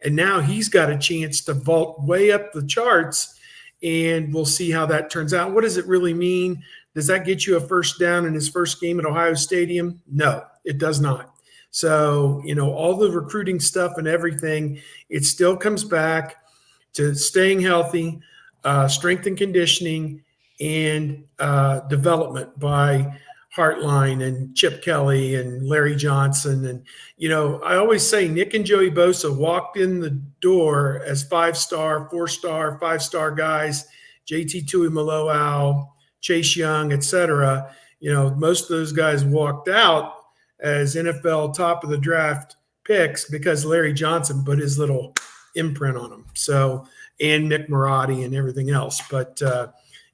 And now he's got a chance to vault way up the charts, and we'll see how that turns out. What does it really mean? Does that get you a first down in his first game at Ohio Stadium? No, it does not. So, all the recruiting stuff and everything, it still comes back to staying healthy, strength and conditioning, and development by Hartline and Chip Kelly and Larry Johnson. And, I always say Nick and Joey Bosa walked in the door as 5-star, 4-star, 5-star guys, JT Tuimoloau, Chase Young, et cetera. Most of those guys walked out as NFL top of the draft picks because Larry Johnson put his little imprint on them. So, and Mick Marotti and everything else. But,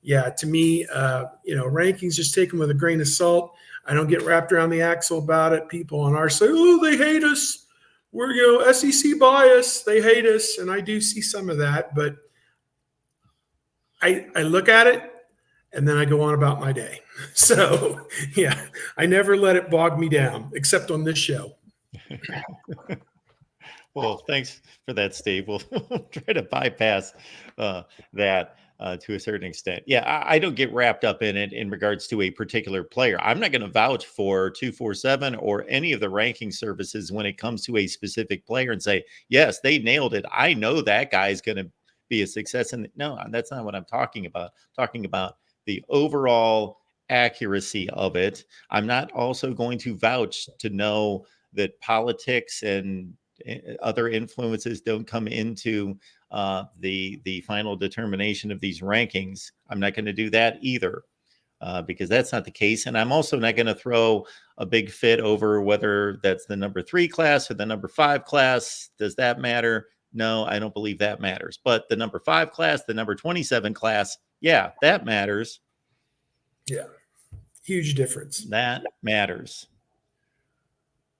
yeah, to me, rankings just take them with a grain of salt. I don't get wrapped around the axle about it. People on our side, they hate us. We're, SEC bias. They hate us. And I do see some of that. But I look at it, and then I go on about my day. So, yeah, I never let it bog me down, except on this show. Well, thanks for that, Steve. We'll try to bypass that to a certain extent. Yeah, I don't get wrapped up in it in regards to a particular player. I'm not going to vouch for 247 or any of the ranking services when it comes to a specific player and say, yes, they nailed it. I know that guy is going to be a success. And no, that's not what I'm talking about. I'm talking about the overall accuracy of it. I'm not also going to vouch to know that politics and other influences don't come into the final determination of these rankings. I'm not going to do that either. Because that's not the case. And I'm also not going to throw a big fit over whether that's the number 3 class or the number 5 class. Does that matter? No, I don't believe that matters. But the number 5 class, the number 27 class, yeah, that matters. Yeah. Huge difference. That matters.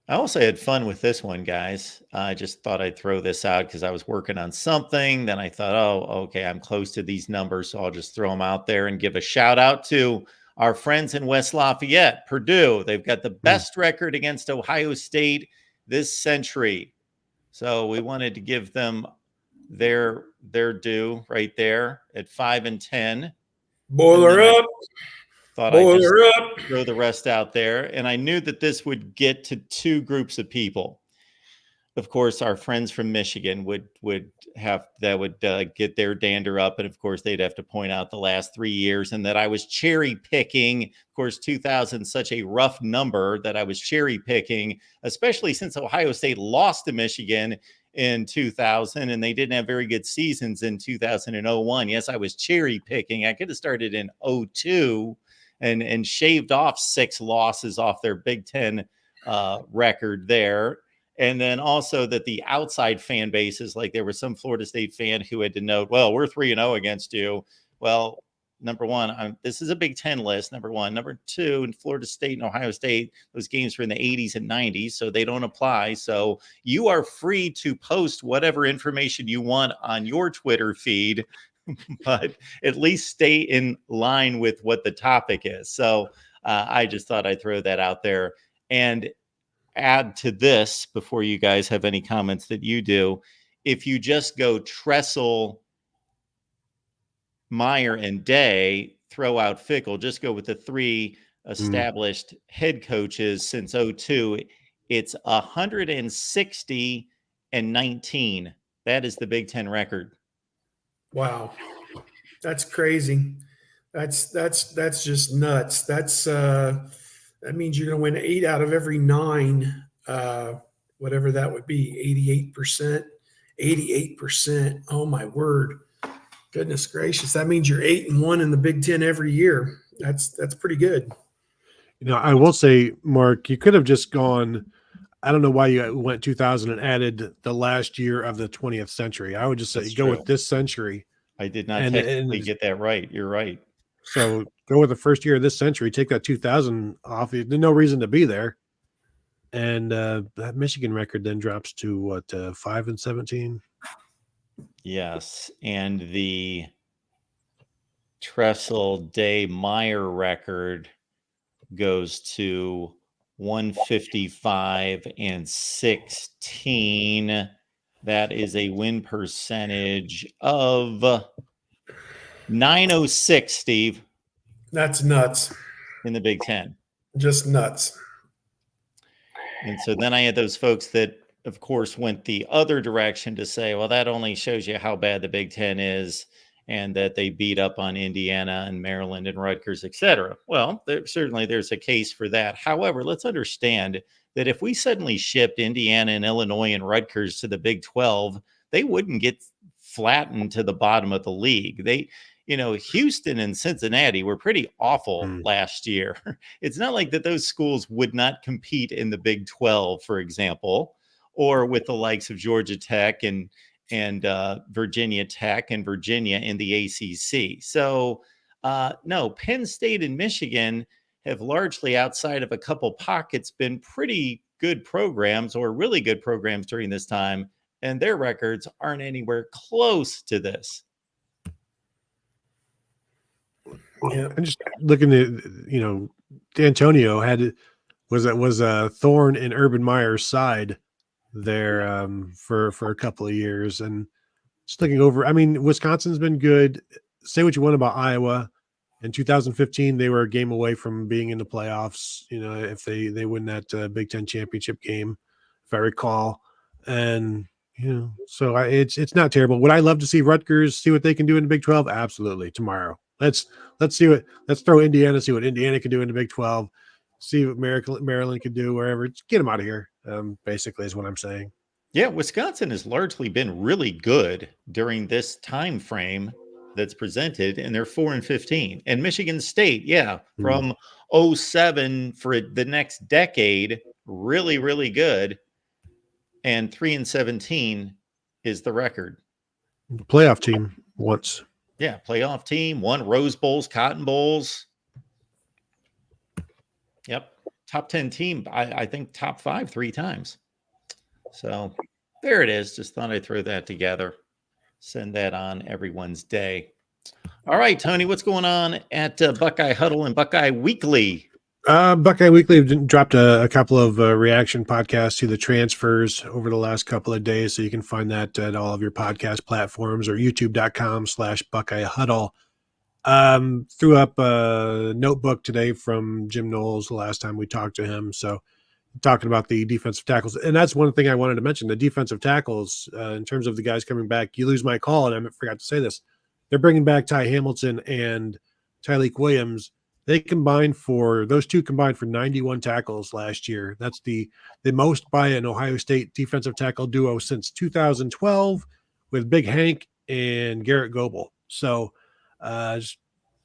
I also had fun with this one, guys. I just thought I'd throw this out because I was working on something. Then I thought, oh, okay, I'm close to these numbers, so I'll just throw them out there and give a shout out to our friends in West Lafayette, Purdue. They've got the best record against Ohio State this century. So we wanted to give them their due right there at 5-10. Boiler up. Thought I'd just throw the rest out there. And I knew that this would get to 2 groups of people. Of course, our friends from Michigan would get their dander up. And of course, they'd have to point out the last 3 years and that I was cherry picking. Of course, 2000, such a rough number that I was cherry picking, especially since Ohio State lost to Michigan in 2000 and they didn't have very good seasons in 2000 and 01. Yes, I was cherry picking. I could have started in 02 and shaved off 6 losses off their Big Ten record there. And then also that the outside fan bases, like there was some Florida State fan who had to note, well, we're 3-0 against you. Well, number one, this is a Big Ten list, number one. Number two, in Florida State and Ohio State, those games were in the 80s and 90s, so they don't apply. So you are free to post whatever information you want on your Twitter feed, but at least stay in line with what the topic is. So I just thought I'd throw that out there and add to this before you guys have any comments that you do. If you just go Tressel, Meyer, and Day, throw out Fickle, just go with the 3 established head coaches since 02, it's 160-19. That is the Big Ten record. Wow. That's crazy. That's just nuts. That means you're going to win 8 out of every 9, whatever that would be, 88%. Oh my word. Goodness gracious. That means you're 8-1 in the Big Ten every year. That's pretty good. I will say, Mark, you could have just gone, I don't know why you went 2000 and added the last year of the 20th century. I would just say go with this century. I did not technically get that right. You're right. So go with the first year of this century, take that 2000 off. There's no reason to be there. And that Michigan record then drops to what, 5-17? Yes. And the Tressel Day Meyer record goes to 155-16. That is a win percentage of 906, Steve. That's nuts. In the Big Ten. Just nuts. And so then I had those folks that, of course, went the other direction to say, well, that only shows you how bad the Big Ten is and that they beat up on Indiana and Maryland and Rutgers, et cetera. Well, there's a case for that. However, let's understand that if we suddenly shipped Indiana and Illinois and Rutgers to the Big 12, they wouldn't get flattened to the bottom of the league. Houston and Cincinnati were pretty awful last year. It's not like that those schools would not compete in the Big 12, for example, or with the likes of Georgia Tech and Virginia Tech and Virginia in the ACC. So, no, Penn State and Michigan have largely, outside of a couple pockets, been pretty good programs or really good programs during this time, and their records aren't anywhere close to this. Yeah, I'm just looking at, D'Antonio was a thorn in Urban Meyer's side there for a couple of years, and just looking over. I mean, Wisconsin's been good. Say what you want about Iowa. In 2015, they were a game away from being in the playoffs. If they win that Big Ten championship game, if I recall, and so it's not terrible. Would I love to see Rutgers see what they can do in the Big 12? Absolutely. Tomorrow, let's throw Indiana, see what Indiana can do in the Big 12, see what Maryland can do wherever. Just get them out of here. Basically, is what I'm saying. Yeah, Wisconsin has largely been really good during this time frame that's presented, and they're 4-15. And Michigan State, yeah, from 07 for the next decade, really, really good. And 3-17 is the record. Playoff team once. Yeah, playoff team, won Rose Bowls, Cotton Bowls. Yep, top 10 team. I think top 5 3 times. So there it is. Just thought I'd throw that together. Send that on everyone's day. All right, Tony, what's going on at Buckeye Huddle and Buckeye Weekly? Buckeye Weekly dropped a couple of reaction podcasts to the transfers over the last couple of days. So you can find that at all of your podcast platforms or youtube.com/Buckeye Huddle. Threw up a notebook today from Jim Knowles the last time we talked to him. So talking about the defensive tackles. And that's one thing I wanted to mention, the defensive tackles, in terms of the guys coming back. You lose my call, and I forgot to say this. They're bringing back Ty Hamilton and Tyleek Williams. Those two combined for 91 tackles last year. That's the most by an Ohio State defensive tackle duo since 2012 with Big Hank and Garrett Goebel. So I just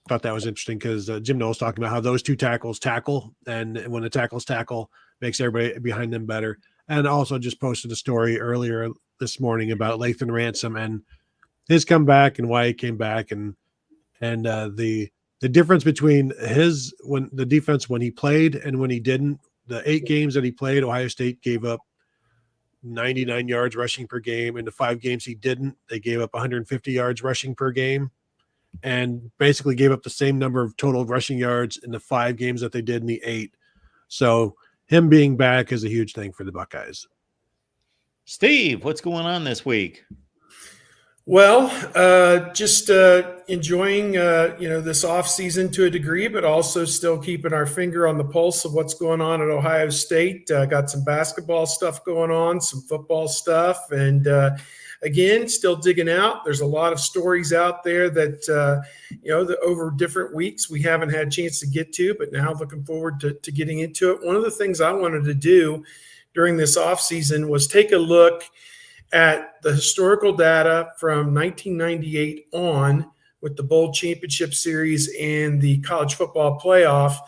thought that was interesting because Jim Knowles talking about how those two tackles tackle, and when the tackles tackle, makes everybody behind them better. And also just posted a story earlier this morning about Lathan Ransom and his comeback and why he came back, and the difference between the defense when he played and when he didn't. The 8 games that he played, Ohio State gave up 99 yards rushing per game. In the 5 games he didn't, they gave up 150 yards rushing per game, and basically gave up the same number of total rushing yards in the 5 games that they did in the 8. So him being back is a huge thing for the Buckeyes. Steve, what's going on this week? Well, just enjoying this off season to a degree, but also still keeping our finger on the pulse of what's going on at Ohio State. Got some basketball stuff going on, some football stuff, and again, still digging out. There's a lot of stories out there that over different weeks we haven't had a chance to get to, but now looking forward to getting into it. One of the things I wanted to do during this off season was take a look at the historical data from 1998 on with the Bowl Championship Series and the college football playoff,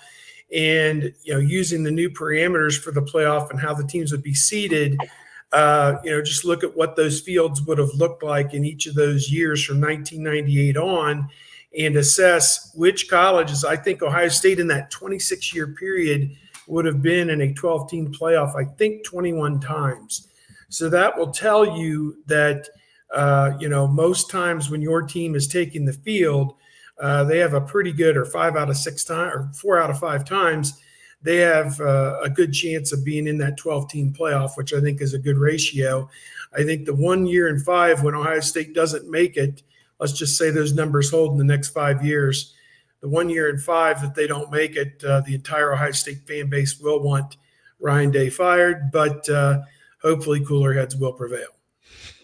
and using the new parameters for the playoff and how the teams would be seeded. Just look at what those fields would have looked like in each of those years from 1998 on, and assess which colleges. I think Ohio State in that 26-year period would have been in a 12-team playoff, I think 21 times. So that will tell you that, most times when your team is taking the field, they have a pretty good, or 5 out of 6 times, or 4 out of 5 times, they have a good chance of being in that 12-team playoff, which I think is a good ratio. I think the 1 year in 5 when Ohio State doesn't make it, let's just say those numbers hold in the next 5 years, the 1 year in 5 that they don't make it, the entire Ohio State fan base will want Ryan Day fired, but hopefully cooler heads will prevail.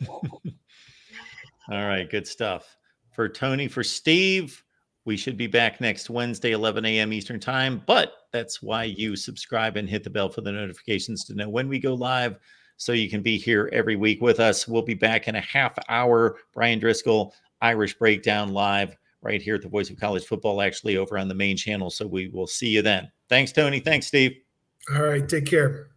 All right, good stuff. For Tony, for Steve, we should be back next Wednesday, 11 a.m. Eastern time, but that's why you subscribe and hit the bell for the notifications to know when we go live, so you can be here every week with us. We'll be back in a half hour. Brian Driscoll, Irish Breakdown live right here at the Voice of College Football, actually over on the main channel. So we will see you then. Thanks, Tony. Thanks, Steve. All right, take care.